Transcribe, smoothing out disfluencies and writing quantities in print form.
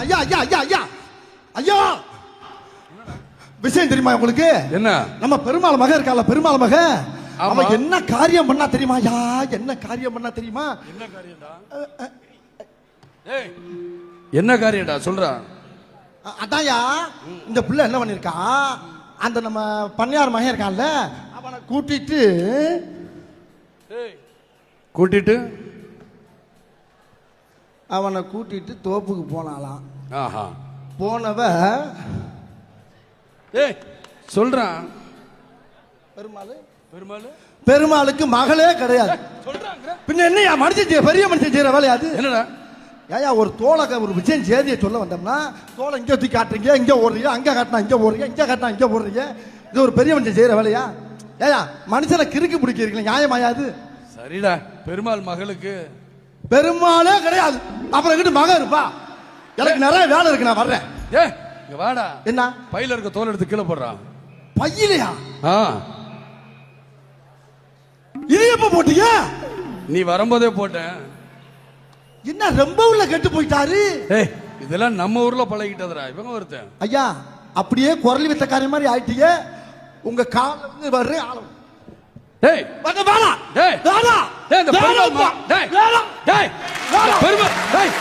ஐயா ஐயா ஐயா ஐயா ஐயா விஷயம் தெரியுமா உங்களுக்கு? என்ன? நம்ம பெருமாள் மக இருக்கால, பெருமாள் மக அவன் என்ன காரியம் பண்ணா தெரியுமா? யா என்ன காரியம் பண்ணா தெரியுமா? என்ன காரியம்டா? ஏய் என்ன காரியம்டா சொல்றா? அதான்யா இந்த புள்ள என்ன பண்ணிருக்கா, அந்த நம்ம பண்ணையார் மகன் இருக்கான்ல அவனை கூட்டிட்டு அவனை கூட்டிட்டு தோப்புக்கு போனாலாம். ஆஹா. போனவ ஏய் சொல்றான். பெருமாளுக்கு மகளே கிடையாது சொல்றாங்க. பின்ன என்னையா மனுஷன் பெரிய மனுஷன் செய்யற வேலையா அது? என்னடா ஏயா ஒரு தோளை ஒரு விஜயம் செய்தியை சொல்ல வந்தோம்னா தோலை இங்கே தூக்கி காட்டுறீங்க, இங்கே ஓடுறீங்க, அங்கே காட்டினா இங்கே ஓடுறீங்க, இங்கே காட்டினா இங்கே ஓடுறீங்க. இது ஒரு பெரிய மனுஷன் செய்யற வேலையா? ஏயா மனுஷனை கிறுக்கு பிடிக்கிறீங்களா? நியாயமாயாது? சரிடா. பெருமாள் மகளுக்கு பெருமாளே கிடையாது, அப்புறம் கிட்ட மகன் இருப்பா. எனக்கு நிறைய வேலை இருக்கு, நான் வர்றேன். ஏ இங்க வாடா. என்ன பையில இருக்க தோல் எடுத்து கீழே போடுறான். பையிலையா? இது எப்ப போட்டீங்க? நீ வரும்போதே போட்டேன். என்ன ரொம்ப உள்ள கெட்டு போயிட்டாரு? ஏய் இதெல்லாம் நம்ம ஊர்ல பழகிட்டதுடா. இவங்க ஒருத்தன் ஐயா அப்படியே குரல் வித்த காரியம் மாதிரி ஆயிட்டீங்க. உங்க கால வந்து வர்றே ஆளும். டேய் வாடா. டேய் வாடா. டேய் இந்த பெருமாள் டேய் டேய் பெருமாள் டேய்